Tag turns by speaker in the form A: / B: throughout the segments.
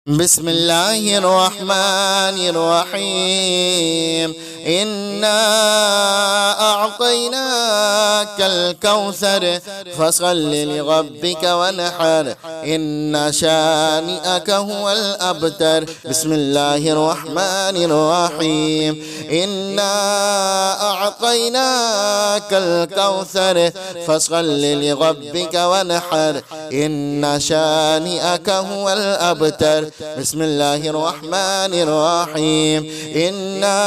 A: بسم الله الرحمن الرحيم. إنا أعطيناك الكوثر فصل لربك وانحر إن شانئك هو الأبتر. بسم الله الرحمن الرحيم. إنا أعطيناك الكوثر فصل لربك وانحر إن شانئك هو الأبتر. بسم الله الرحمن الرحيم. إنا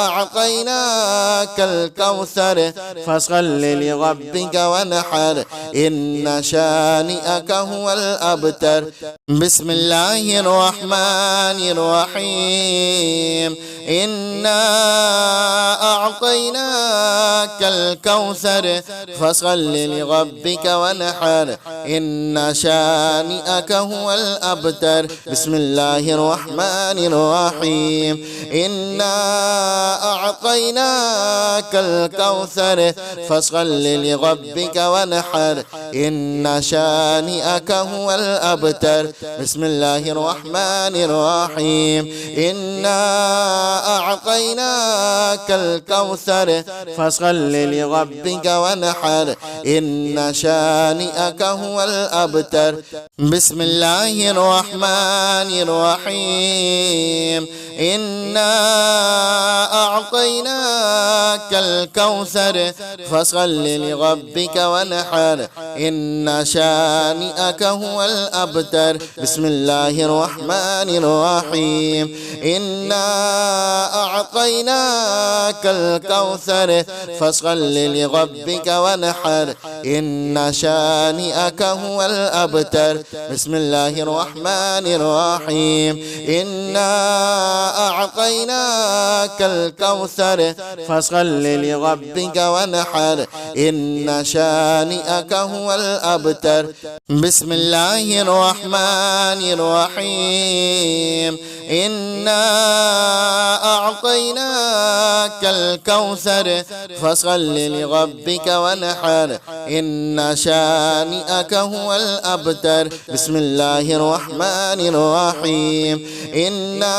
A: أعطيناك الكوثر فصل لربك وانحر إن شانئك هو الأبتر. بسم الله الرحمن الرحيم. إنا أعطيناك الكوثر فصل لربك وانحر إن شانئك هو الأبتر. بسم الله الرحمن الرحيم. إنا أعطيناك الكوثر فصل لربك وانحر إن شانئك هو الأبتر. بسم الله الرحمن الرحيم. إنا أعطيناك الكوثر فصل لربك وانحر إن شانئك هو الأبتر. بسم الله الرحمن الرحيم. إنا أعطيناك الكوثر فصل لربك وانحر إن شانئك هو الأبتر. بسم الله الرحمن الرحيم. إنا أعطيناك الكوثر فصل لربك وانحر إن شانئك هو الأبتر. بسم الله الرحمن الرحيم. إنا أعطيناك الكوثر فصل لربك وانحر إن شانئك هو الأبتر. بسم الله الرحمن الرحيم. إنا أعطيناك الكوثر فصل لربك وانحر إن شانئك هو الأبتر. بسم الله الرحمن الرحيم. إنا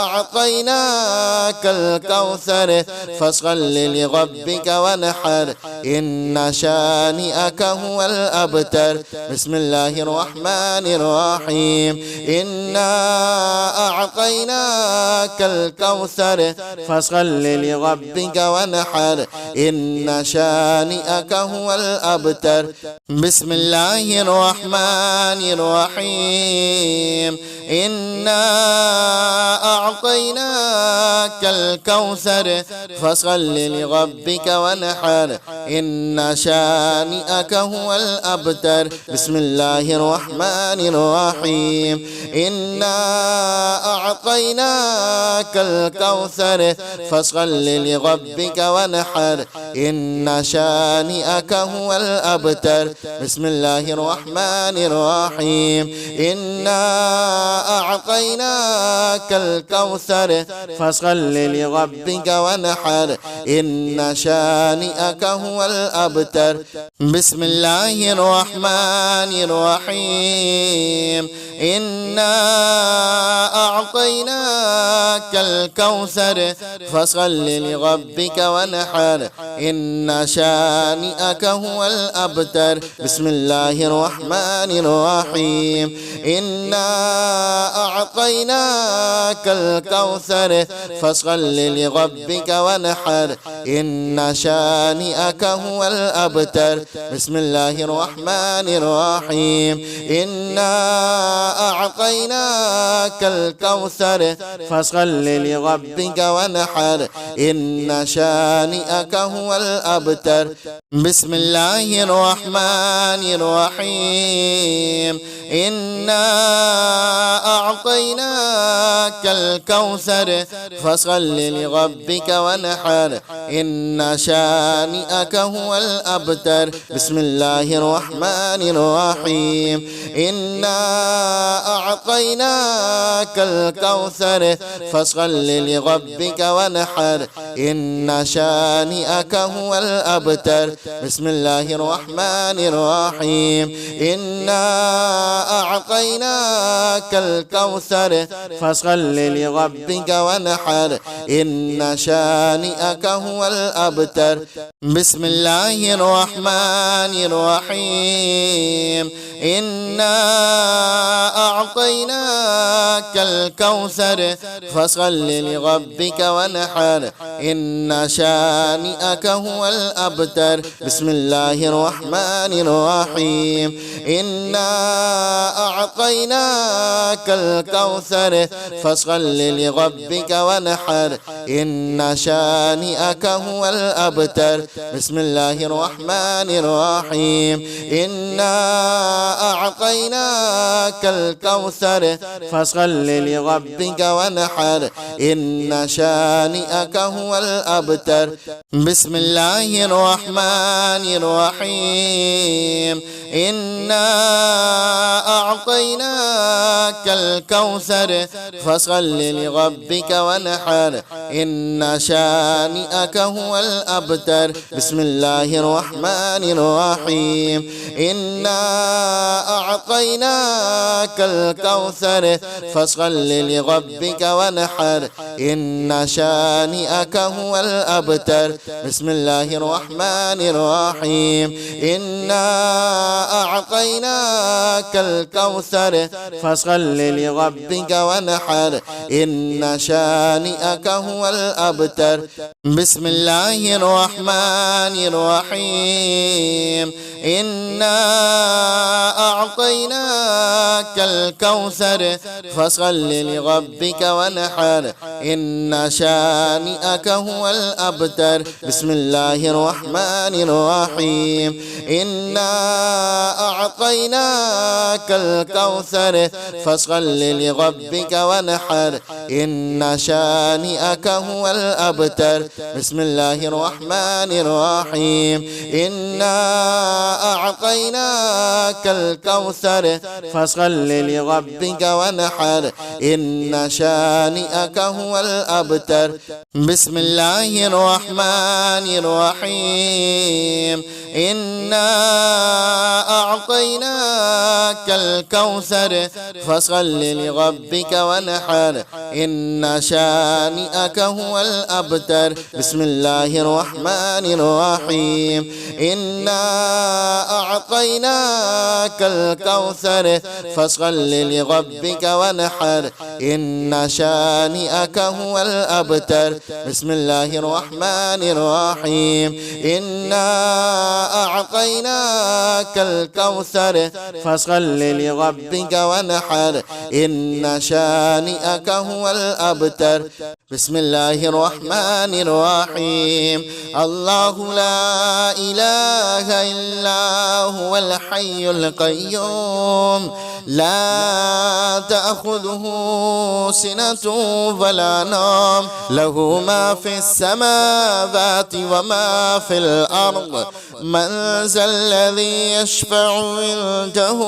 A: أعطيناك الكوثر فصل لربك وانحر إن شانئك هو الأبتر. بسم الله الرحمن الرحيم. إنا أعطيناك الكوثر فصل لربك وانحر إن شانئك هو الأبتر. بسم الله الرحمن الرحيم. إنا أعطيناك الكوثر فصل لربك وانحر إن شانئك هو الأبتر. بسم الله الرحمن الرحيم. إنا أعطيناك الكوثر فصل لربك وانحر إن شانئك هو الأبتر. بسم الله الرحمن الرحيم. إنا أعطيناك الكوثر فصل لربك وانحر إن شانئك هو الأبتر. بسم الله الرحمن الرحيم. إنا أعطيناك الكوثر فصل لربك وانحر إن شانئك هو الأبتر. بسم الله الرحمن الرحيم. إنا أعطيناك الكوثر فصل لربك وانحر إن شانئك هو الأبتر. بسم الله الرحمن الرحيم. إنا أعطيناك الكوثر فصل لربك وانحر إن شانئك هو الأبتر. بسم الله الرحمن الرحيم. إنا أعطيناك الكوثر فصل لربك وانحر إن شانئك هو الأبتر. بسم الله الرحمن الرحيم. إنا أعطيناك الكوثر فصل لربك وانحر إن شانئك هو الأبتر. بسم الله الرحمن الرحيم. إنا أعطيناك الكوثر فصل لربك وانحر إن شانئك هو الأبتر. بسم الله الرحمن الرحيم. إنا أعطيناك الكوثر فصل لربك وانحر إن شانئك هو الأبتر. بسم الله الرحمن الرحيم. إنا أعطيناك الكوثر فصل لربك وانحر إن شانئك هو الأبتر. بسم الله الرحمن الرحيم. إنا أعطيناك الكوثر فصل لربك وانحر إن شانئك هو الأبتر. بسم الله الرحمن الرحيم. إنا أعطيناك الكوثر فصل لربك وانحر إن شانئك هو الأبتر. بسم الله الرحمن الرحيم. إنا أعطيناك الكوثر فصل لربك وانحر إن شانئك هو الأبتر. بسم الله الرحمن الرحيم. إنا أعطيناك الكوثر فصل لربك وانحر إن شانئك هو الأبتر. بسم الله الرحمن الرحيم. إنا أعطيناك الكوثر فصل لربك وانحر إن شانئك هو الأبتر. بسم الله الرحمن الرحيم. إنا أعطيناك الكوثر فصل لربك وانحر إن شانئك هو الأبتر. بسم الله الرحمن الرحيم. إنا أعطيناك الكوثر فصل لربك وانحر إن شانئك هو الأبتر. بسم الله الرحمن الرحيم. إنا أعطيناك الكوثر فصل لربك وانحر إن شانئك هو الأبتر. بسم الله الرحمن الرحيم. إنا أعطيناك الكوثر فصل لربك وانحر إن شانئك هو الأبتر. بسم الله الرحمن الرحيم. إنا أعطيناك الكوثر فصل لربك وانحر إن شانئك هو الأبتر. بسم الله الرحمن الرحيم. الله لا إله إلا هو الحي القيوم لا تأخذه سنة ولا نوم له ما في السماوات وما في الأرض من ذا الذي يشفع عنده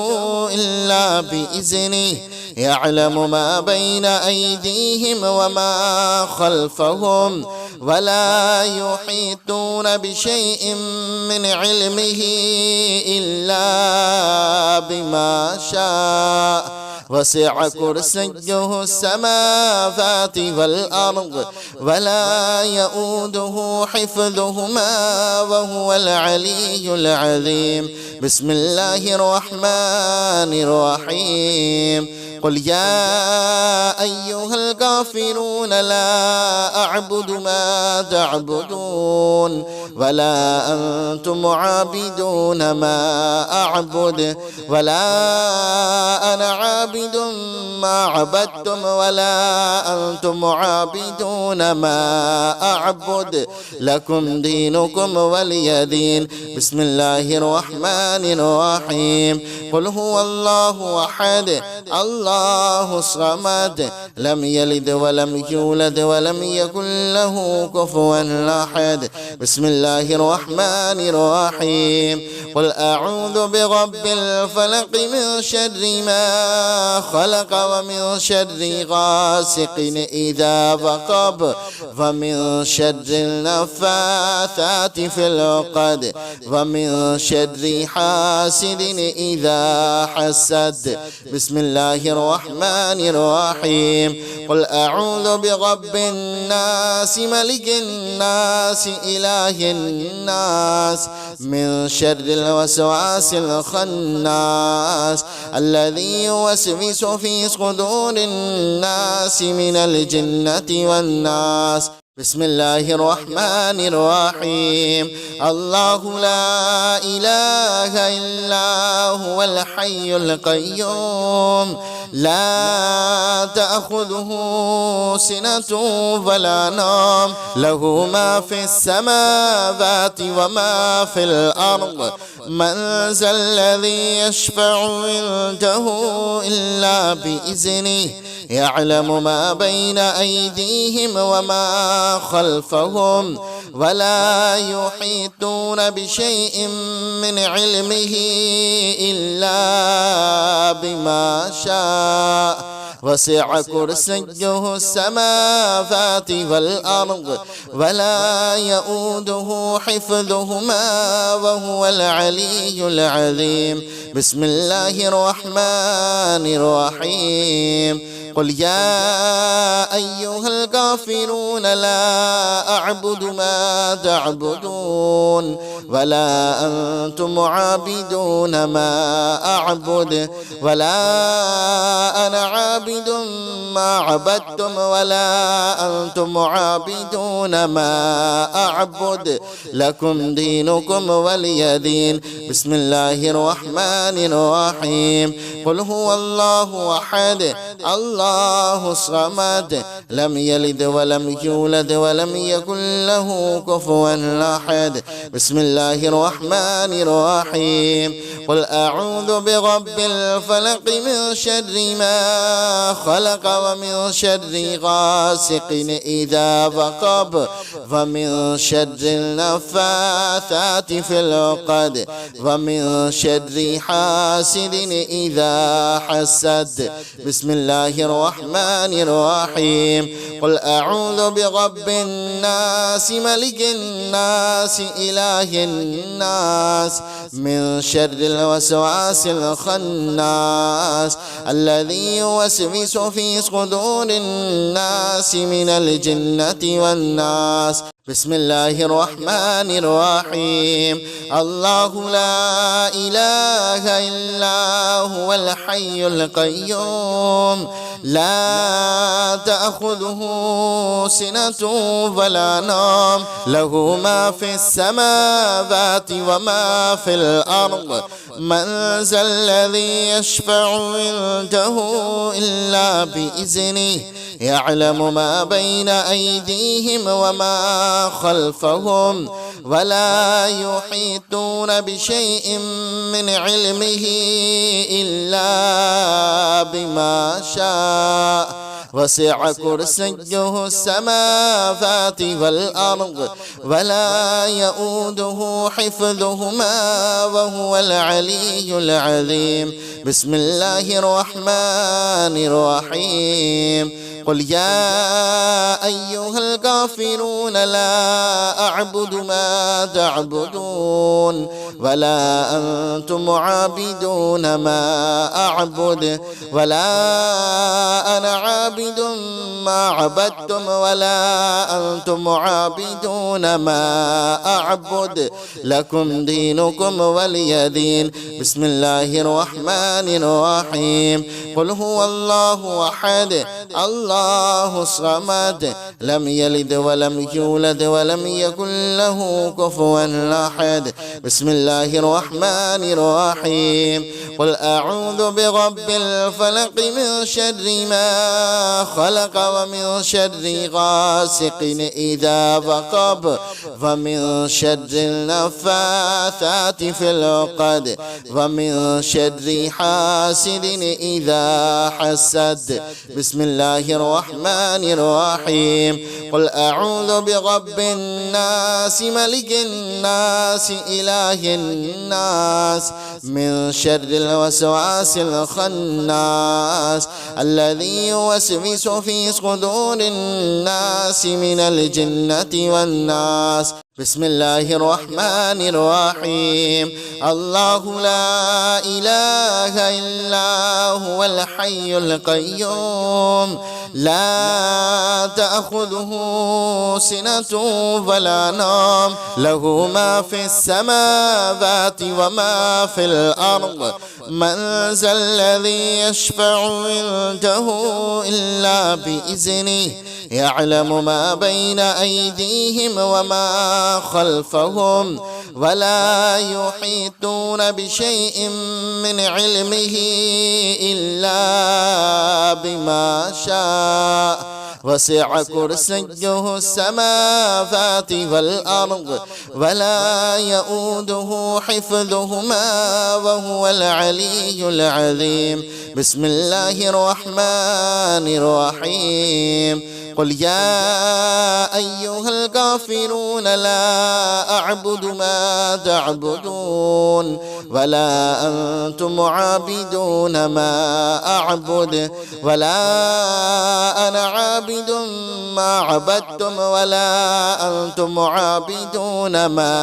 A: إلا بإذنه يعلم ما بين أيديهم وما خلفهم ولا يحيطون بشيء من علمه إلا بما شاء وسع كرسيه السماوات والأرض ولا يؤوده حفظهما وهو العلي العظيم. بسم الله الرحمن الرحيم. قل يا أيها الكافرون لا أعبد ما تعبدون ولا أنتم عابدون ما أعبد ولا أنا عابد ما عبدتم ولا أنتم عابدون ما أعبد لكم دينكم ولي دين. بسم الله الرحمن الرحيم. قل هو الله أحد الله الصمد لم يلد ولم يولد ولم يكن له كفوا أحد. بسم الله الرحمن الرحيم. قل أعوذ برب الفلق من شر ما خلق ومن شر غاسق إذا وقب ومن شر النفاثات في العقد ومن شر حاسد إذا حسد. بسم الله الرحمن الرحيم. قل أعوذ برب الناس ملك الناس إله الناس من شر الوسواس الخناس الذي يوسوس في صدور الناس من الجنة والناس. بسم الله الرحمن الرحيم. الله لا إله إلا هو الحي القيوم لا تأخذه سنة ولا نوم له ما في السماوات وما في الأرض من ذا الذي يشفع عنده إلا بإذنه يعلم ما بين أيديهم وما خلفهم ولا يحيطون بشيء من علمه إلا بما شاء وسع كرسيه السماوات والأرض ولا يؤوده حفظهما وهو العلي العظيم. بسم الله الرحمن الرحيم. قل يا أيها الكافرون لا أعبد ما تعبدون ولا أنتم عابدون ما أعبد ولا أنا عابد ما عبدتم ولا أنتم عابدون ما أعبد لكم دينكم ولي دين. بسم الله الرحمن الرحيم. قل هو الله أحد الله الصمد لم يلد ولم يولد ولم يكن له كفوا أحد. بسم الله الرحمن الرحيم. قل أعوذ برب الفلق من شر ما خلق ومن شر غاسق إذا وقب ومن شر النفاثات في العقد ومن شر حاسد إذا حسد. بسم الله الرحمن الرحيم. قل أعوذ برب الناس ملك الناس إله الناس من شر الوسواس الخناس الذي يوسوس في صدور الناس من الجنة والناس. بسم الله الرحمن الرحيم. الله لا إله إلا هو الحي القيوم لا تأخذه سنة ولا نوم له ما في السماوات وما في الأرض من ذا الذي يشفع عنده إلا بإذنه يعلم ما بين أيديهم وما خلفهم ولا يحيطون بشيء من علمه إلا بما شاء وسع كرسيه السماوات والأرض ولا يؤوده حفظهما وهو العلي العظيم. بسم الله الرحمن الرحيم. قل يا أيها الكافرون لا أعبد ما تعبدون ولا أنتم عابدون ما أعبد ولا أنا عابد ما عبدتم ولا أنتم عابدون ما أعبد لكم دينكم ولي دين. بسم الله الرحمن الرحيم. قل هو الله أحد الله الصمد لم يلد ولم يولد ولم يكن له كفوا أحد. بسم الله الرحمن الرحيم. قل أعوذ برب الفلق من شر ما خلق ومن شر غاسق إذا وقب ومن شر النفاثات في العقد ومن شر حاسد إذا حسد. بسم الله الرحمن الرحيم. قل أعوذ برب الناس ملك الناس إله الناس من شر الوسواس الخناس الذي يوسوس في صدور الناس من الجنة والناس. بسم الله الرحمن الرحيم. الله لا إله إلا هو الحي القيوم لا تأخذه سنة ولا نوم له ما في السماوات وما في الأرض من ذا الذي يشفع عنده إلا بإذنه يعلم ما بين أيديهم وما خلفهم ولا يحيطون بشيء من علمه إلا بما شاء وسع كرسيه السماوات والأرض ولا يؤوده حفظهما وهو العلي العظيم. بسم الله الرحمن الرحيم. قل يا أيها الكافرون لا أعبد ما تعبدون ولا أنتم عابدون ما أعبد ولا أنا عابد ما عبدتم ولا أنتم عابدون ما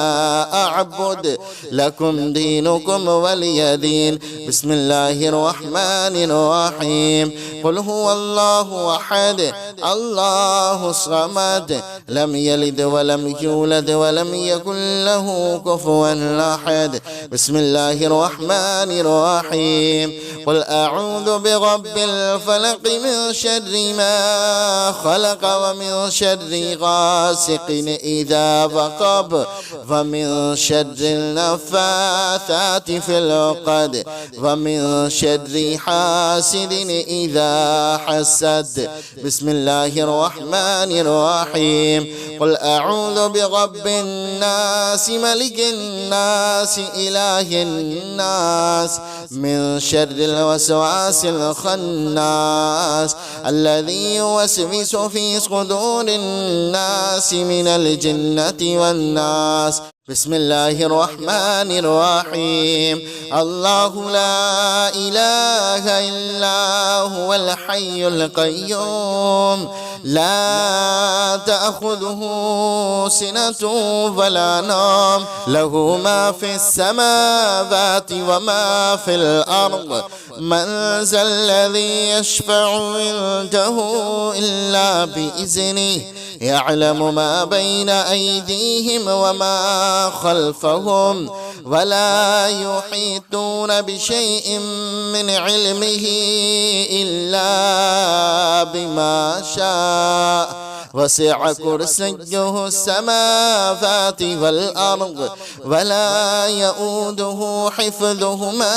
A: أعبد لكم دينكم ولي دين. بسم الله الرحمن الرحيم. قل هو الله أحد الله الصمد لم يلد ولم يولد ولم يكن له كفوا أحد. بسم الله الرحمن الرحيم. قل أعوذ برب الفلق من شر ما خلق ومن شر غاسق إذا وقب ومن شر النفاثات في العقد ومن شر حاسد إذا حسد. بسم الله الرحمن الرحيم. قل أعوذ برب الناس ملك الناس إله الناس من شر الوسواس الخناس الذي يوسوس في صدور الناس من الجنة والناس. بسم الله الرحمن الرحيم. الله لا إله إلا هو الحي القيوم لا تأخذه سنة ولا نوم له ما في السماوات وما في الأرض من ذا الذي يشفع عنده إلا بإذنه يعلم ما بين أيديهم وما خلفهم ولا يحيطون بشيء من علمه إلا بما شاء وسع كرسيه السماوات والأرض ولا يؤوده حفظهما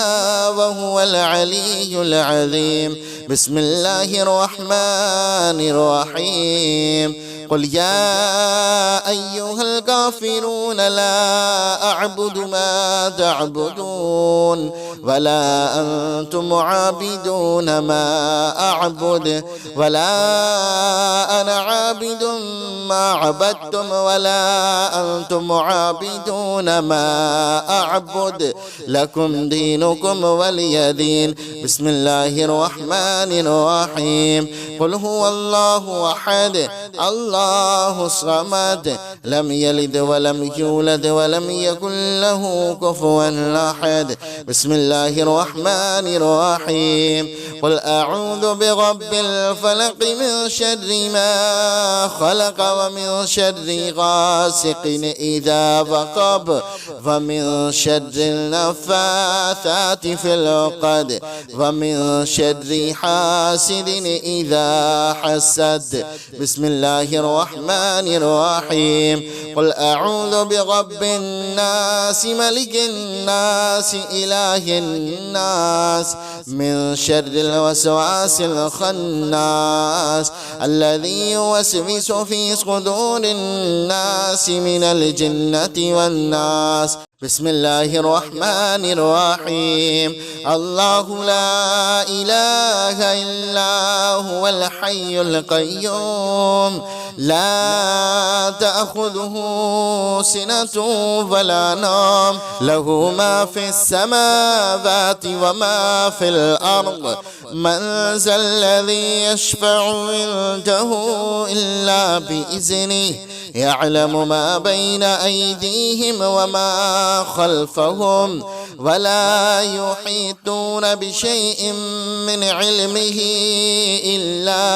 A: وهو العلي العظيم. بسم الله الرحمن الرحيم. قل يا أيها الكافرون لا أعبد ما تعبدون ولا أنتم عابدون ما أعبد ولا أنا عابد ما عبدتم ولا أنتم عابدون ما أعبد لكم دينكم ولي دين. بسم الله الرحمن الرحيم. قل هو الله أحد الله الله الصمد لم يلد ولم يولد ولم يكن له كفوا أحد. بسم الله الرحمن الرحيم. قل أعوذ برب الفلق من شر ما خلق ومن شر غاسق إذا وقب ومن شر النفاثات في العقد ومن شر حاسد إذا حسد. بسم الله الرحمن الرحيم. قل أعوذ برب الناس ملك الناس إله الناس من شر الوسواس الخناس الذي يوسوس في صدور الناس من الجنة والناس. بسم الله الرحمن الرحيم. الله لا إله إلا هو الحي القيوم لا تأخذه سنة ولا نوم له ما في السماوات وما في الأرض من ذا الذي يشفع عنده إلا بإذنه يعلم ما بين أيديهم وما خلفهم ولا يحيطون بشيء من علمه إلا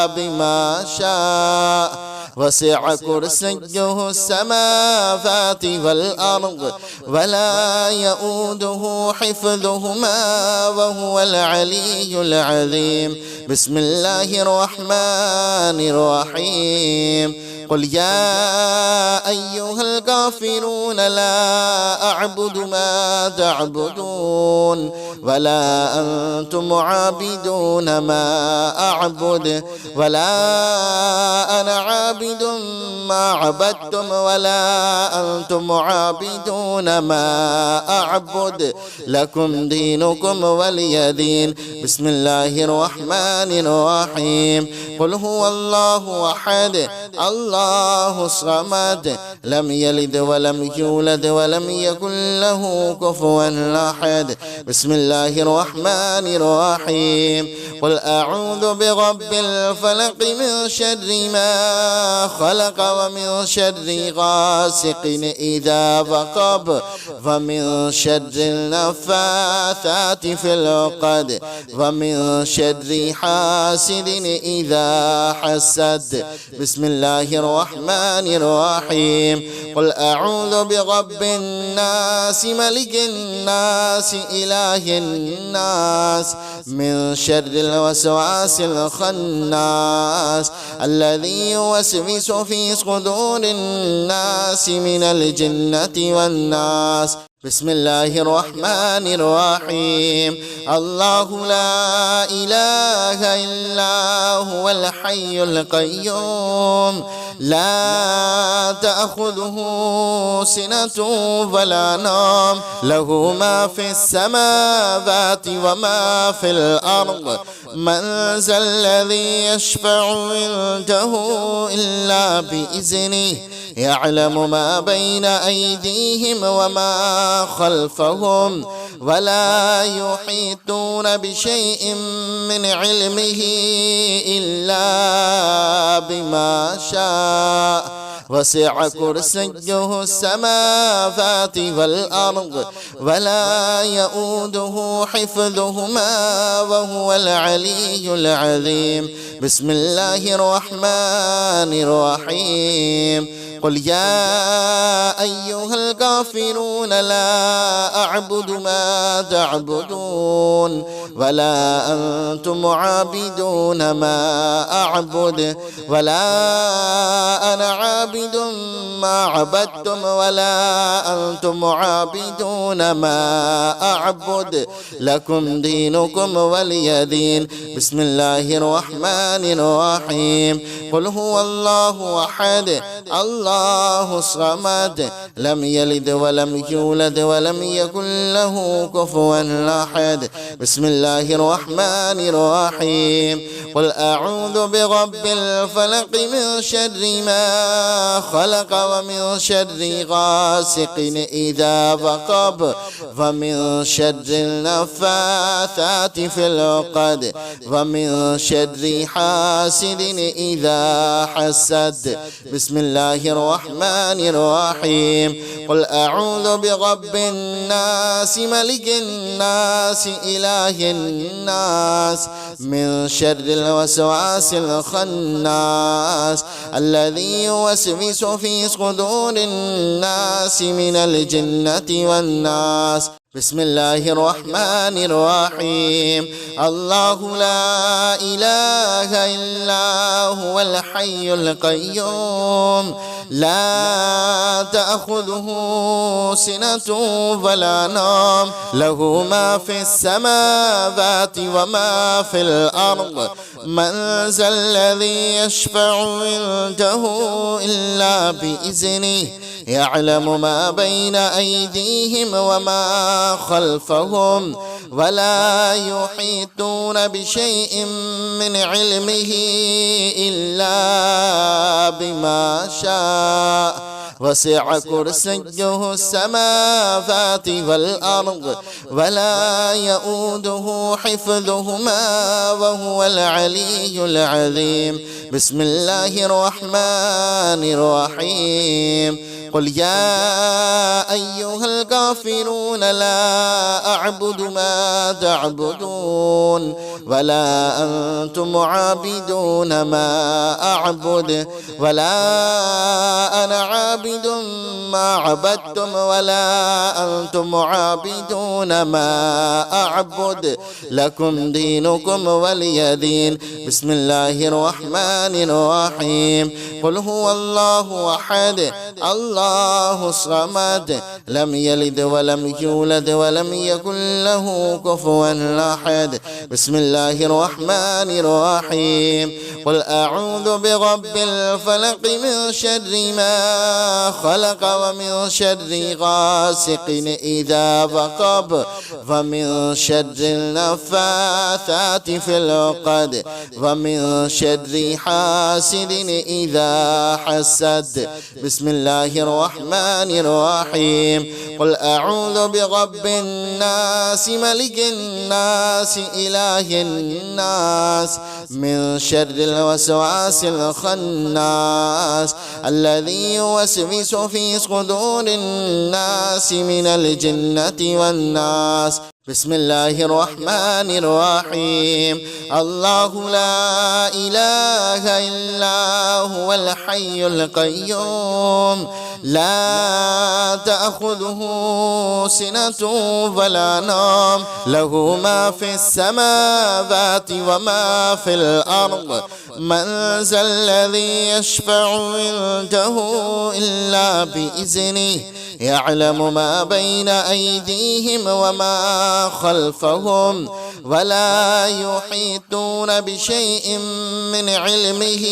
A: بما شاء وسع كرسيه السماوات والأرض ولا يؤوده حفظهما وهو العلي العظيم. بسم الله الرحمن الرحيم. قل يا أيها الكافرون لا أعبد ما تعبدون ولا أنتم عابدون ما أعبد ولا أنا عابد ما عبدتم ولا أنتم عابدون ما أعبد لكم دينكم ولي دين. بسم الله الرحمن الرحيم. قل هو الله أحد الله الصمد لم يلد ولم يولد ولم يكن له كفوا أحد. بسم الله الرحمن الرحيم. قل أعوذ برب الفلق من شر ما خلق ومن شر غاسق إذا وقب ومن شر النفاثات في العقد ومن شر حاسد إذا حسد. بسم الله الرحمن الرحيم. قل أعوذ برب الناس ملك الناس إله الناس من شر الوسواس الخناس الذي يوسوس في صدور الناس من الجنة والناس. بسم الله الرحمن الرحيم. الله لا إله إلا هو الحي القيوم لا تأخذه سنة ولا نوم له ما في السماوات وما في الأرض من ذا الذي يشفع عنده إلا بإذنه يعلم ما بين أيديهم وما خلفهم ولا يحيطون بشيء من علمه إلا بما شاء وسع كرسيه السماوات والأرض ولا يؤوده حفظهما وهو العلي العظيم. بسم الله الرحمن الرحيم. قل يا أيها الكافرون لا أعبد ما تعبدون ولا أنتم عابدون ما أعبد ولا أنا عابد ما عبدتم ولا أنتم عابدون ما أعبد لكم دينكم ولي دين. بسم الله الرحمن الرحيم. قل هو الله أحد الله الصمد لم يلد ولم يولد ولم يكن له كفوا أحد. بسم الله الرحمن الرحيم. قل أعوذ برب الفلق من شر ما خلق ومن شر غاسق إذا وقب ومن شر النفاثات في العقد ومن شر حاسد إذا حسد. بسم الله الرحمن الرحيم. قل أعوذ برب الناس ملك الناس إله الناس من شر الوسواس الخناس الذي يوسوس في صدور الناس من الجنة والناس. بسم الله الرحمن الرحيم. الله لا إله إلا هو الحي القيوم لا تأخذه سنة ولا نوم له ما في السماوات وما في الأرض من ذا الذي يشفع عنده إلا بإذنه يعلم ما بين أيديهم وما خلفهم ولا يحيطون بشيء من علمه إلا بما شاء وسع كرسيه السماوات والأرض ولا يؤوده حفظهما وهو العلي العظيم. بسم الله الرحمن الرحيم. قل يا أيها الكافرون لا أعبد ما تعبدون ولا أنتم عابدون ما أعبد ولا أنا عابد ما عبدتم ولا أنتم عابدون ما أعبد لكم دينكم ولي دين. بسم الله الرحمن الرحيم. قل هو الله أحد الله الصمد لم يلد ولم يولد ولم يكن له كفوا أحد. بسم الله الرحمن الرحيم. قل أعوذ برب الفلق من شر ما خلق ومن شر غاسق إذا وقب ومن شر النفاثات في العقد ومن شر حاسد إذا حسد. بسم الله الرحمن الرحيم. قل أعوذ برب الناس ملك الناس إله الناس من شر الوسواس الخناس الذي يوسوس في صدور الناس من الجنة والناس. بسم الله الرحمن الرحيم. الله لا إله إلا هو الحي القيوم لا تأخذه سنة ولا نوم له ما في السماوات وما في الأرض من ذا الذي يشفع عنده إلا بإذنه يعلم ما بين أيديهم وما خلفهم ولا يحيطون بشيء من علمه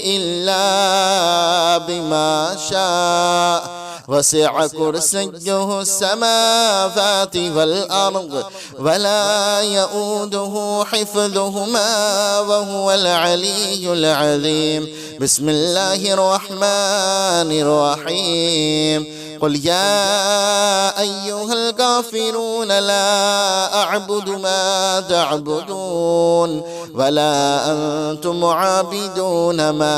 A: إلا بما شاء وسع كرسيه السماوات والأرض ولا يؤوده حفظهما وهو العلي العظيم. بسم الله الرحمن الرحيم. قل يا أيها الكافرون لا أعبد ما تعبدون ولا أنتم عابدون ما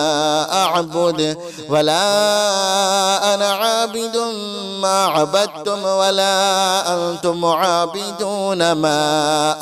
A: أعبد ولا أنا عابد ما عبدتم ولا أنتم عابدون ما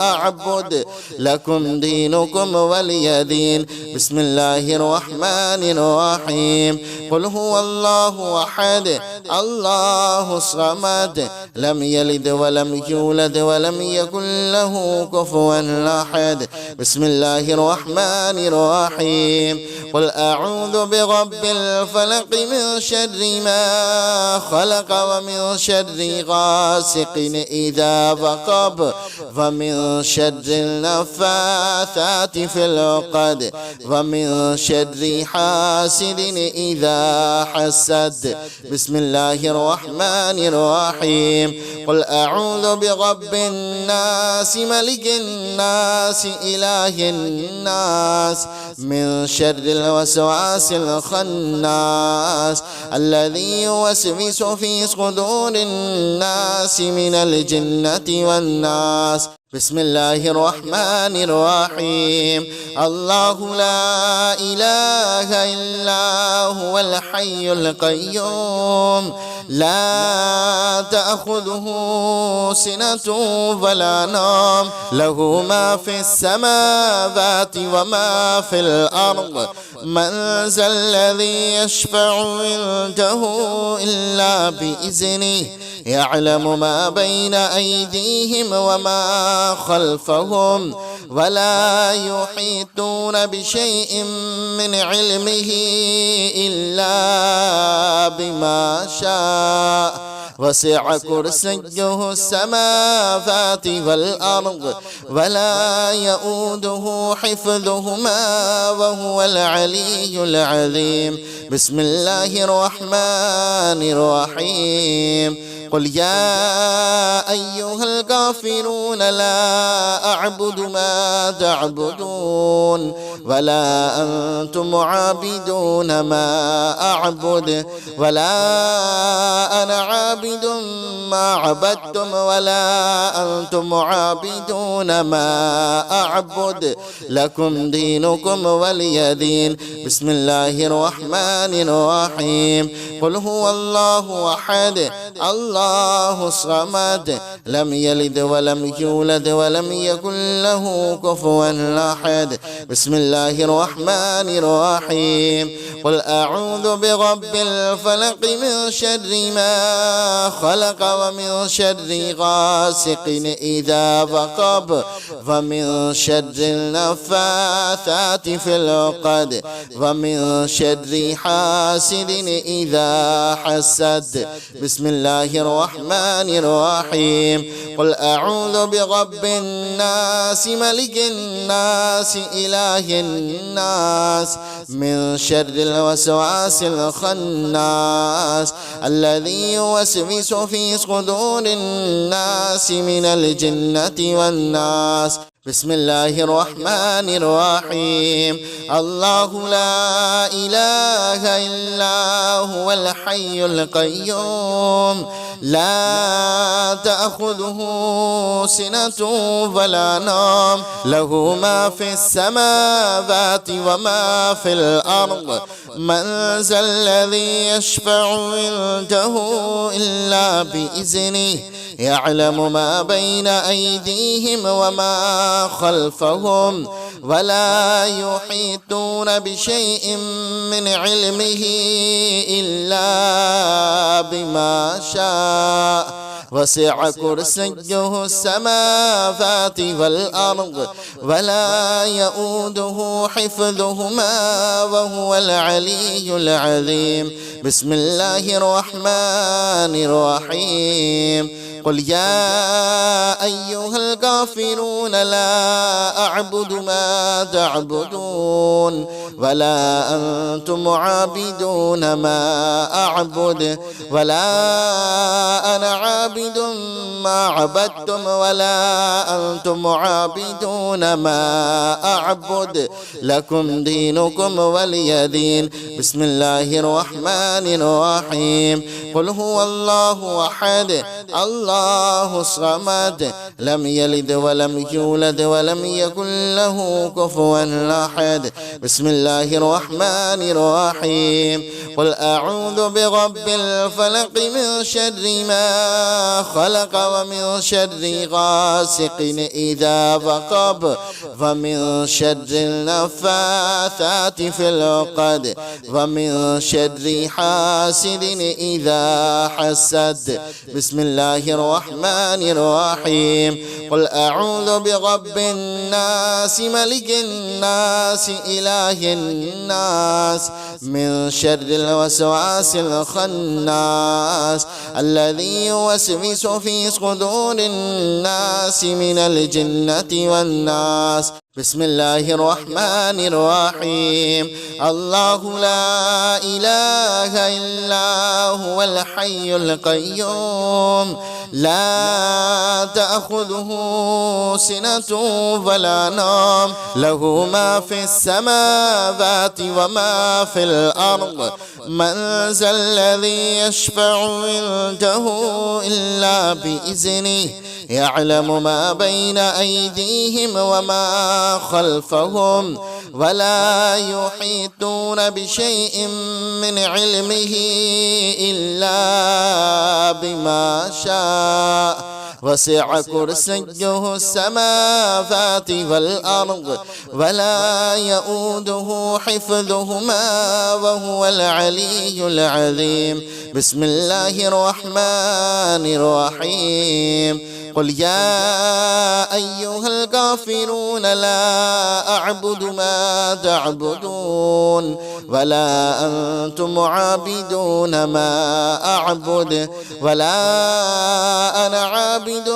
A: أعبد لكم دينكم ولي دين. بسم الله الرحمن الرحيم. قل هو الله أحد الله الصمد لم يلد ولم يولد ولم يكن له كفوا أحد. بسم الله الرحمن الرحيم. قل أعوذ برب الفلق من شر ما خلق ومن شر غاسق إذا وقب ومن شر النفاثات في العقد ومن شر حاسد إذا حسد. بسم الله الرحمن الرحيم. قل أعوذ برب الناس ملك الناس إله الناس من شر الوسواس الخناس الذي يوسوس في صدور الناس من الجنة والناس. بسم الله الرحمن الرحيم. الله لا إله إلا هو الحي القيوم لا تأخذه سنة ولا نوم له ما في السماوات وما في الأرض من ذا الذي يشفع عنده إلا بإذنه يعلم ما بين أيديهم وما خلفهم ولا يحيطون بشيء من علمه إلا بما شاء وسع كرسيه السماوات والأرض ولا يؤوده حفظهما وهو العلي العظيم. بسم الله الرحمن الرحيم. قل يا أيها الكافرون لا أعبد ما تعبدون ولا أنتم عابدون ما أعبد ولا أنا عابد ما عبدتم ولا أنتم عابدون ما أعبد لكم دينكم ولي دين. بسم الله الرحمن الرحيم. قل هو الله أحد الله الصمد لم يلد ولم يولد ولم يكن له كفوا أحد. بسم الله الرحمن الرحيم. قل أعوذ برب الفلق من شر ما خلق ومن شر غاسق إذا وقب ومن شر النفاثات في العقد ومن شر حاسد إذا حسد. بسم الله الرحمن الرحيم. قل أعوذ برب الناس ملك الناس إله الناس من شر الوسواس الخناس الذي يوسوس في صدور الناس من الجنة والناس. بسم الله الرحمن الرحيم. الله لا إله إلا هو الحي القيوم لا تأخذه سنة ولا نوم له ما في السماوات وما في الأرض من ذا الذي يشفع عنده إلا بإذنه يعلم ما بين أيديهم وما خلفهم ولا يحيطون بشيء من علمه إلا بما شاء وسع كرسيه السماوات والأرض ولا يؤوده حفظهما وهو العلي العظيم. بسم الله الرحمن الرحيم. قل يا أيها الكافرون لا أعبد ما تعبدون ولا أنتم عابدون ما أعبد ولا أنا عابد ما عبدتم ولا أنتم عابدون ما أعبد لكم دينكم ولي دين. بسم الله الرحمن الرحيم. قل هو الله أحد الله الصمد لم يلد ولم يولد ولم يكن له كفوا أحد. بسم الله الرحمن الرحيم. قل أعوذ برب الفلق من شر ما خلق ومن شر غاسق إذا وقب ومن شر النفاثات في العقد ومن شر حاسد إذا حسد. بسم الله الرحمن الرحيم. قل أعوذ برب الناس ملك الناس إله الناس من شر الوسواس الخناس الذي يوسوس في صدور الناس من الجنة والناس. بسم الله الرحمن الرحيم. الله لا إله إلا هو الحي القيوم لا تأخذه سنة ولا نوم له ما في السماوات وما في الأرض من ذا الذي يشفع عنده إلا بإذنه يعلم ما بين أيديهم وما خلفهم ولا يحيطون بشيء من علمه إلا بما شاء وسع كرسيه السماوات والأرض ولا يؤوده حفظهما وهو العلي العظيم. بسم الله الرحمن الرحيم. قل يا أيها الكافرون لا أعبد ما تعبدون ولا أنتم عابدون ما أعبد ولا أنا عابد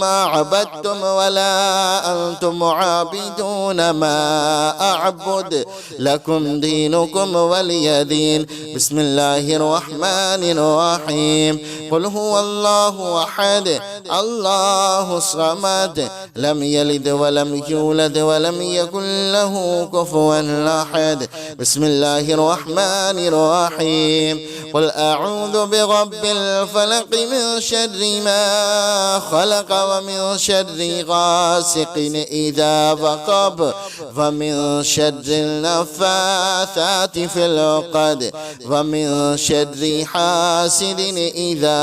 A: ما عبدتم ولا أنتم عابدون ما أعبد لكم دينكم ولي دين. بسم الله الرحمن الرحيم. قل هو الله أحد الله الصمد لم يلد ولم يولد ولم يكن له كفوا أحد. بسم الله الرحمن الرحيم. قل أعوذ برب الفلق من شر ما خلق ومن شر غاسق إذا وقب ومن شر النفاثات في العقد ومن شر حاسد إذا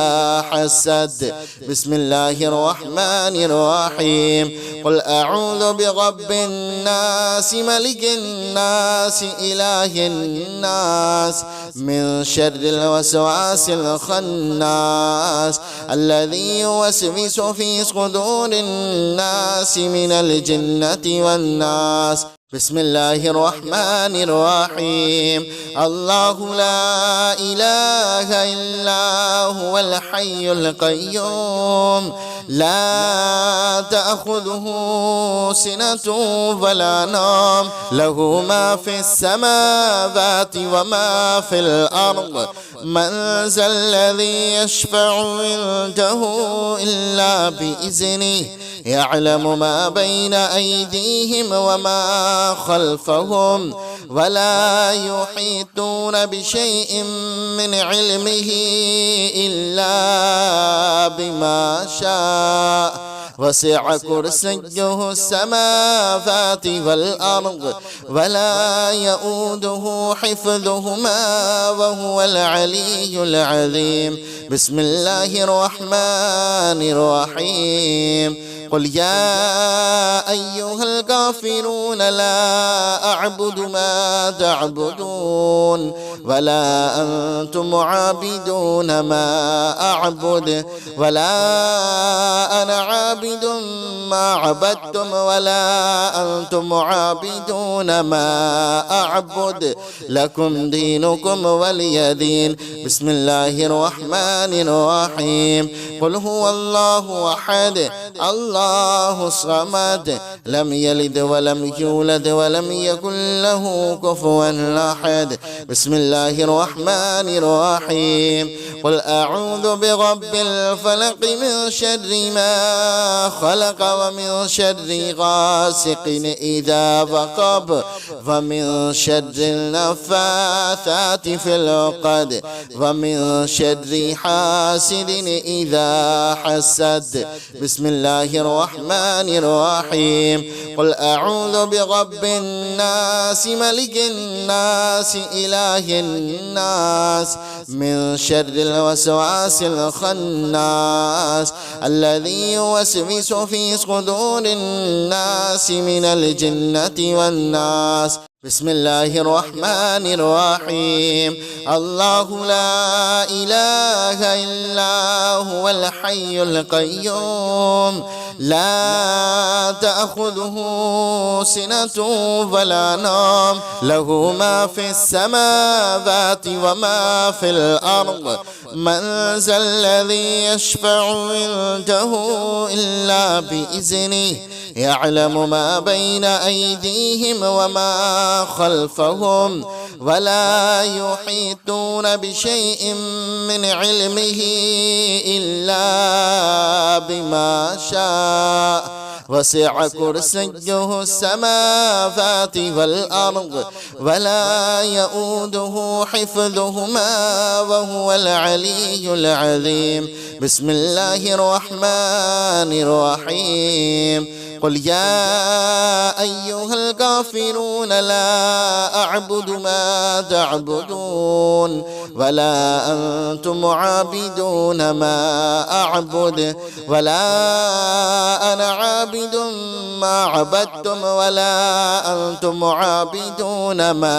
A: حسد. بسم الله الرحمن الرحيم. قل أعوذ برب الناس ملك الناس إله الناس من شر الوسواس الخناس الذي يوسوس في صدور الناس من الجنة والناس. بسم الله الرحمن الرحيم. الله لا إله إلا هو الحي القيوم لا تأخذه سنة ولا نوم له ما في السماوات وما في الأرض من ذا الذي يشفع عنده إلا بإذنه يعلم ما بين أيديهم وما خلفهم ولا يحيطون بشيء من علمه إلا بما شاء وسع كرسيه السماوات والأرض ولا يؤوده حفظهما وهو العلي العظيم. بسم الله الرحمن الرحيم. قل يا أيها الكافرون لا أعبد ما تعبدون ولا أنتم عابدون ما أعبد ولا أنا عابد ما عبدتم ولا أنتم عابدون ما أعبد لكم دينكم ولي دين. بسم الله الرحمن الرحيم. قل هو الله أحد الله الصمد لم يلد ولم يولد ولم يكن له كفوا أحد. بسم الله الرحمن الرحيم. قل أعوذ برب الفلق من شر ما خلق ومن شر غاسق إذا وقب ومن شر النفاثات في العقد ومن شر حاسد إذا حسد. بسم الله الرحمن الرحيم. قل أعوذ برب الناس ملك الناس إله الناس من شر الوسواس الخناس الذي يوسوس في صدور الناس من الجنة والناس. بسم الله الرحمن الرحيم. الله لا إله إلا هو الحي القيوم لا تأخذه سنة ولا نوم له ما في السماوات وما في الأرض من ذا الذي يشفع عنده إلا بإذنه يعلم ما بين أيديهم وما خلفهم ولا يحيطون بشيء من علمه إلا بما شاء وسع كرسيه السماوات والأرض ولا يؤوده حفظهما وهو العلي العظيم. بسم الله الرحمن الرحيم. قل يا أيها الكافرون لا أعبد ما تعبدون ولا أنتم عابدون ما أعبد ولا أنا عابد ما عبدتم ولا أنتم عابدون ما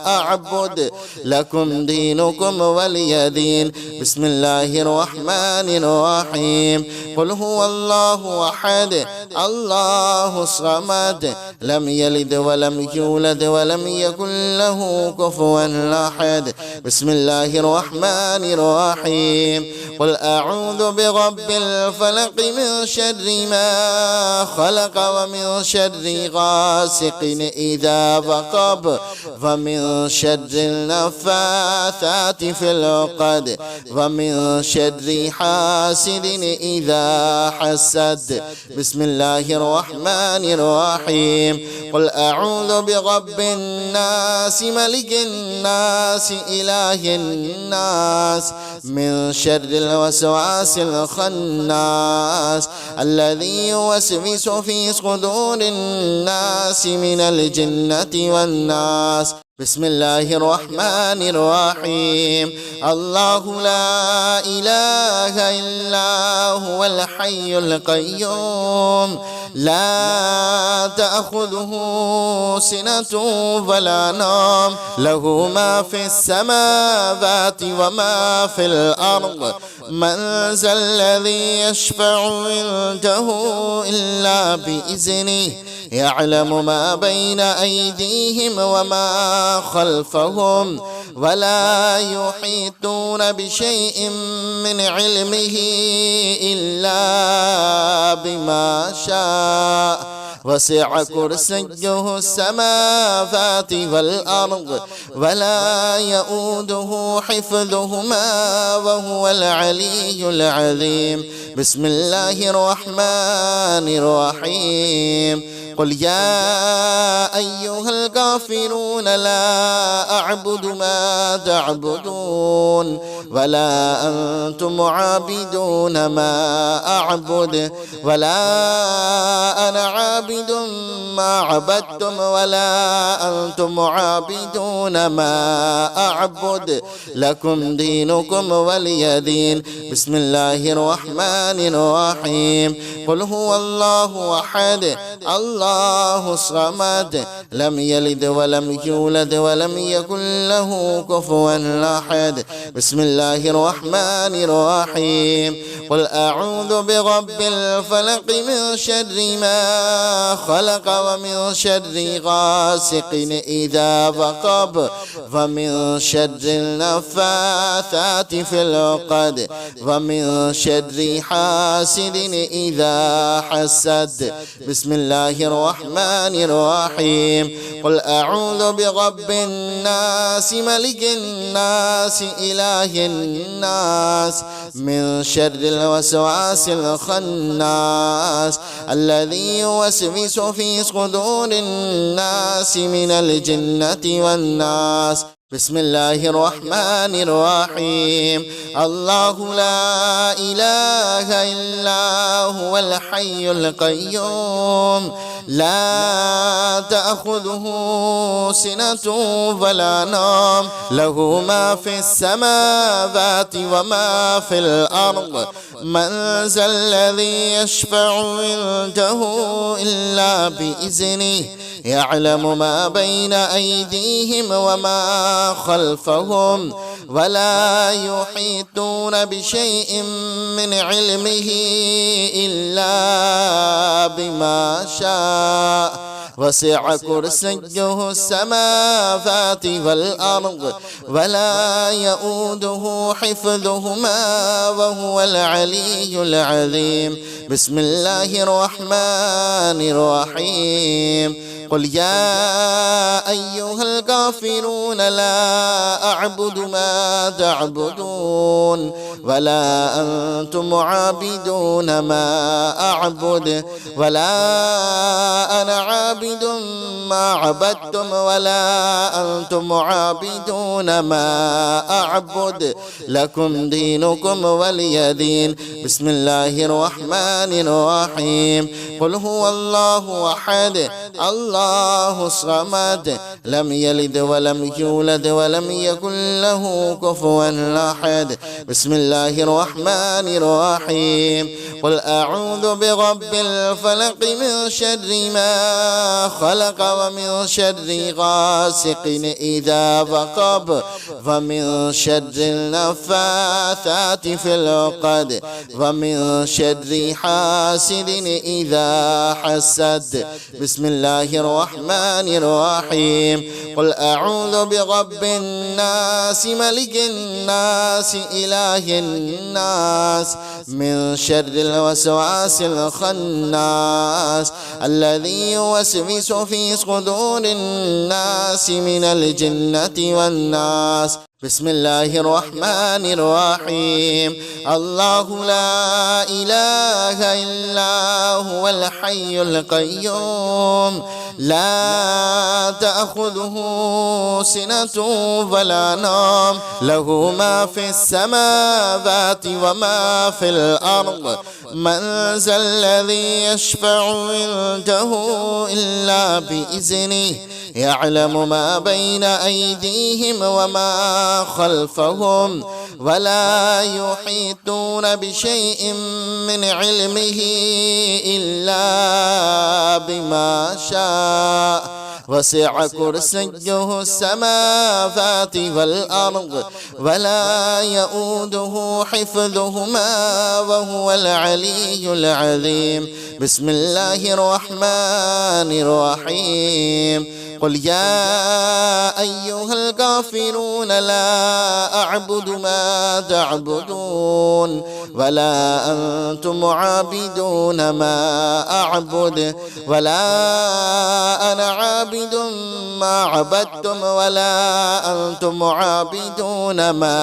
A: أعبد لكم دينكم ولي دين. بسم الله الرحمن الرحيم. قل هو الله أحد الله الصمد لم يلد ولم يولد ولم يكن له كفوا أحد. بسم الله الرحمن الرحيم. قل أعوذ برب الفلق من شر ما خلق ومن شر غاسق إذا وقب ومن شر النفاثات في العقد ومن شر حاسد إذا حسد. بسم الله الرحمن الرحيم. قل أعوذ برب الناس ملك الناس إله الناس من شر الوسواس الخناس الذي يوسوس في صدور الناس من الجنة والناس. بسم الله الرحمن الرحيم. الله لا إله إلا هو الحي القيوم لا تأخذه سنة ولا نوم له ما في السماوات وما في الأرض من ذا الذي يشفع عنده إلا بإذنه يعلم ما بين أيديهم وما خلفهم ولا يحيطون بشيء من علمه إلا بما شاء وسع كرسيه السماوات والأرض ولا يؤوده حفظهما وهو العلي العظيم. بسم الله الرحمن الرحيم. قل يا أيها الكافرون لا أعبد ما تعبدون ولا أنتم عابدون ما أعبد ولا أنا عابد ما عبدتم ولا أنتم عابدون ما أعبد لكم دينكم ولي دين. بسم الله الرحمن الرحيم. قل هو الله أحد الله الصمد لم يلد ولم يولد ولم يكن له كفوا أحد. بسم الله الرحمن الرحيم. قل أعوذ برب الفلق من شر ما خلق ومن شر غاسق إذا وقب ومن شر النفاثات في العقد ومن شر حاسد إذا حسد. بسم الله الرحمن الرحيم. قل أعوذ برب الناس ملك الناس إله الناس من شر الوسواس الخناس الذي يوسوس في صدور الناس من الجنة والناس. بسم الله الرحمن الرحيم. الله لا إله إلا هو الحي القيوم لا تأخذه سنة ولا نوم له ما في السماوات وما في الأرض من ذا الذي يشفع عنده إلا بإذنه يعلم ما بين أيديهم وما خلفهم ولا يحيطون بشيء من علمه إلا بما شاء وسع كرسيه السماوات والأرض ولا يؤوده حفظهما وهو العلي العظيم. بسم الله الرحمن الرحيم. قل يا أيها الكافرون لا أعبد ما تعبدون ولا أنتم عابدون ما أعبد ولا أنا عابد ما عبدتم ولا أنتم عابدون ما أعبد لكم دينكم ولي دين. بسم الله الرحمن الرحيم. قل هو الله أحد الله الصمد لم يلد ولم يولد ولم يكن له كفوا أحد. بسم الله الرحمن الرحيم. قل أعوذ برب الفلق من شر ما خلق ومن شر غاسق إذا وقب ومن شر النفاثات في العقد ومن شر حاسد إذا حسد. بسم الله الرحمن الرحيم. قل أعوذ برب الناس ملك الناس إله الناس من شر الوسواس الخناس الذي يوسوس في صدور الناس من الجنة والناس. بسم الله الرحمن الرحيم. الله لا إله إلا هو الحي القيوم لا تأخذه سنة ولا نوم له ما في السماوات وما في الأرض من ذا الذي يشفع عنده إلا بإذنه يعلم ما بين أيديهم وما خلفهم ولا يحيطون بشيء من علمه إلا بما شاء وسع كرسيه السماوات والأرض ولا يؤوده حفظهما وهو العلي العظيم. بسم الله الرحمن الرحيم. قل يا أيها الكافرون لا أعبد ما تعبدون ولا أنتم عابدون ما أعبد ولا أنا عابد ما عبدتم ولا أنتم عابدون ما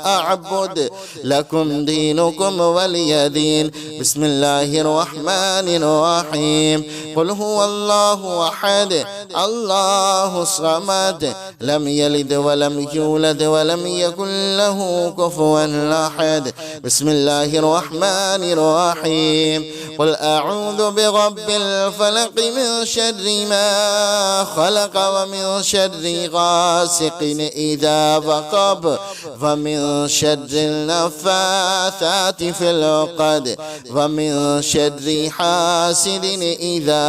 A: أعبد لكم دينكم ولي دين. بسم الله الرحمن الرحيم. قل هو الله أحد الله الصمد لم يلد ولم يولد ولم يكن له كفوا أحد. بسم الله الرحمن الرحيم. قل أعوذ برب الفلق من شر ما خلق ومن شر غاسق إذا وقب ومن شر النفاثات في العقد ومن شر حاسد إذا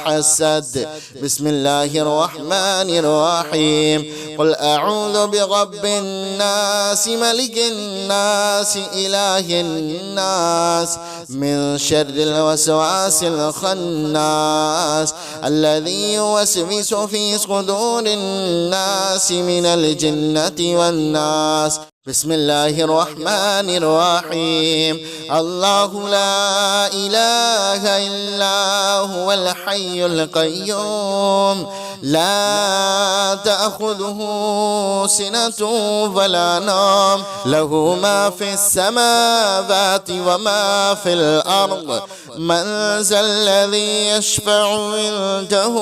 A: حسد. بسم الله الرحمن الرحيم. قل أعوذ برب الناس ملك الناس إله الناس من شر الوسواس الخناس الذي يوسوس في صدور الناس من الجنة والناس. بسم الله الرحمن الرحيم. الله لا إله إلا هو الحي القيوم لا تأخذه سنة ولا نوم له ما في السماوات وما في الأرض من ذا الذي يشفع عنده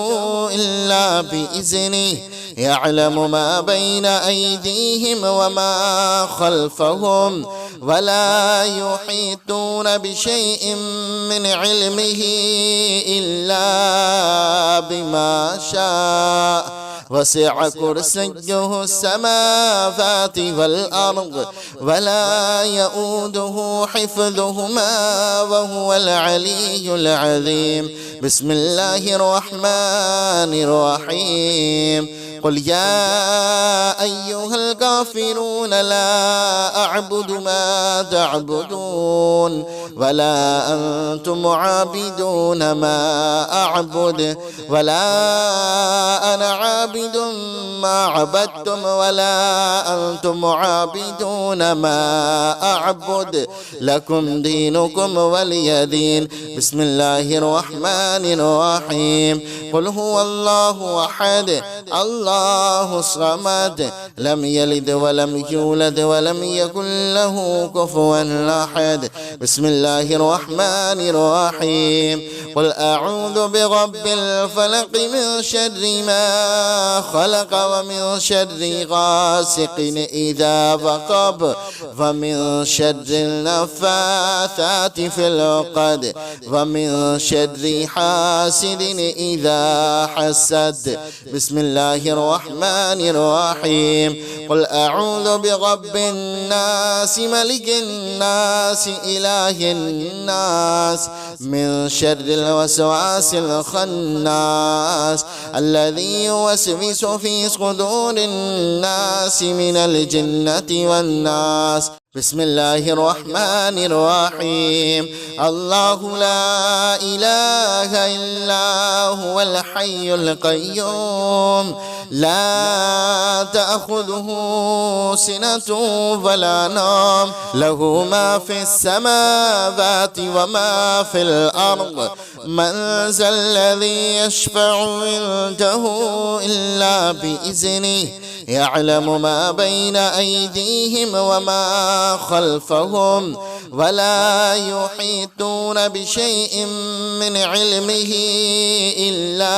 A: إلا بإذنه يعلم ما بين أيديهم وما خلفهم ولا يحيطون بشيء من علمه إلا بما شاء وسع كرسيه السماوات والأرض ولا يؤوده حفظهما وهو العلي العظيم. بسم الله الرحمن الرحيم قل يا أيها الكافرون لا أعبد ما تعبدون ولا أنتم عابدون ما أعبد ولا أنا عابد ما عبدتم ولا أنتم عابدون ما أعبد لكم دينكم ولي دين. بسم الله الرحمن الرحيم قل هو الله أحد الله الصمد لم يلد ولم يولد ولم يكن له كفوا أحد. بسم الله الرحمن الرحيم قل أعوذ برب الفلق من شر ما خلق ومن شر غاسق إذا وقب ومن شر النفاثات في العقد ومن شر حاسد إذا حسد. بسم الله الرحمن الرحيم قل أعوذ برب الناس ملك الناس إله الناس من شر الوسواس الخناس الذي يوسوس في صدور الناس من الجنة والناس. بسم الله الرحمن الرحيم الله لا إله إلا هو الحي القيوم لا تأخذه سنة ولا نوم له ما في السماوات وما في الأرض من ذا الذي يشفع عنده إلا بإذنه يعلم ما بين أيديهم وما خلفهم ولا يحيطون بشيء من علمه إلا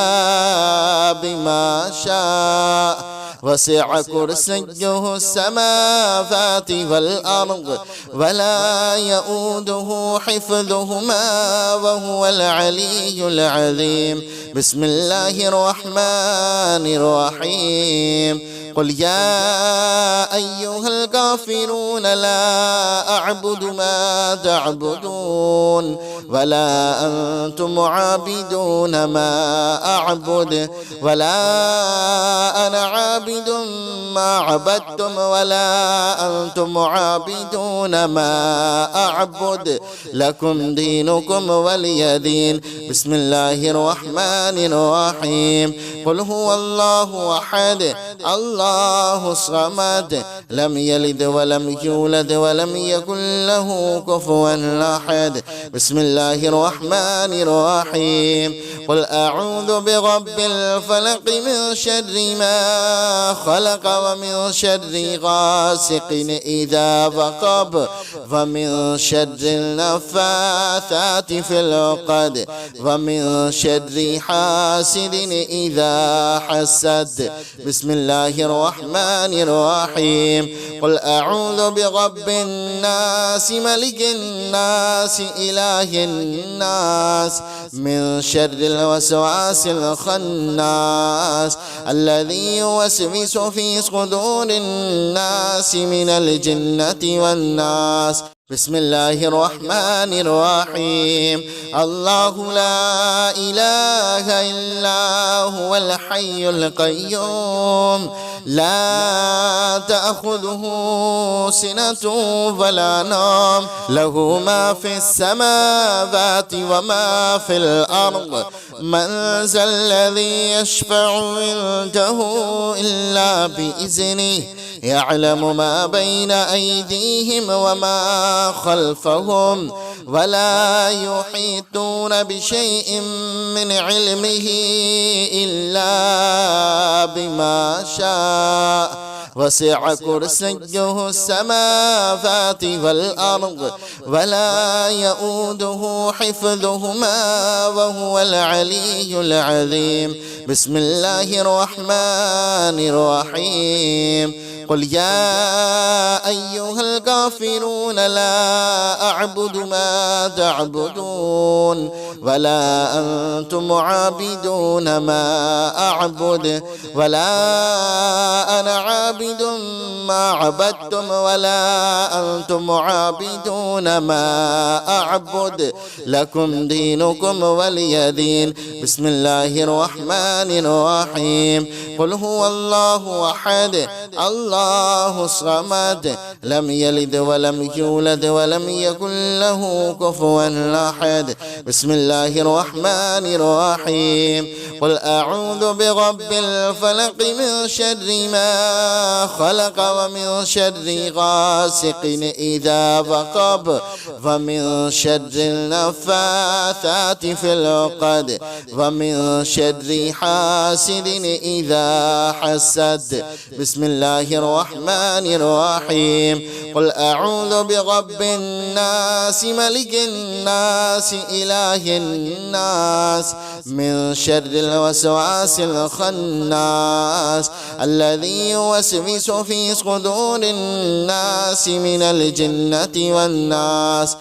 A: بما شاء وسع كرسيه السماوات والأرض ولا يؤوده حفظهما وهو العلي العظيم. بسم الله الرحمن الرحيم قل يا أيها الكافرون لا أعبد ما تعبدون ولا أنتم عابدون ما أعبد ولا أنا عابد ما عبدتم ولا أنتم عابدون ما أعبد لكم دينكم ولي دين. بسم الله الرحمن الرحيم قل هو الله أحد الله الصمد لم يلد ولم يولد ولم يكن له كفوا أحد. بسم الله الرحمن الرحيم قل أعوذ برب الفلق من شر ما خلق ومن شر غاسق إذا وقب ومن شر النفاثات في العقد ومن شر حاسد إذا حسد. بسم الله الرحمن الرحيم قل أعوذ برب الناس ملك الناس إله الناس من شر الوسواس الخناس الذي يوسوس في صدور الناس من الجنة والناس. بسم الله الرحمن الرحيم الله لا إله إلا هو الحي القيوم لا تأخذه سنة ولا نوم له ما في السماوات وما في الأرض من ذا الذي يشفع عنده إلا بإذنه يعلم ما بين أيديهم وما خلفهم ولا يحيطون بشيء من علمه إلا بما شاء وسع كرسيه السماوات والأرض ولا يؤوده حفظهما وهو العلي العظيم. بسم الله الرحمن الرحيم قل يا أيها الكافرون لا أعبد ما تعبدون ولا أنتم عابدون ما أعبد ولا أنا عابد ما عبدتم ولا أنتم عابدون ما أعبد لكم دينكم ولي دين. بسم الله الرحمن الرحيم. قل هو الله أحد الله الصمد لم يلد ولم يولد ولم يكن له كفوا أحد. بسم الله الرحمن الرحيم. قل أعوذ برب الفلق من شر ما خلق ومن شر غاسق إذا وقب ومن شر النفاثات في العقد ومن شر حاسد إذا حسد. بسم الله الرحمن الرحيم. قل أعوذ برب الناس ملك الناس إله الناس من شر الوسواس الخناس الذي يوسوس في صدور الناس من الجنة والناس.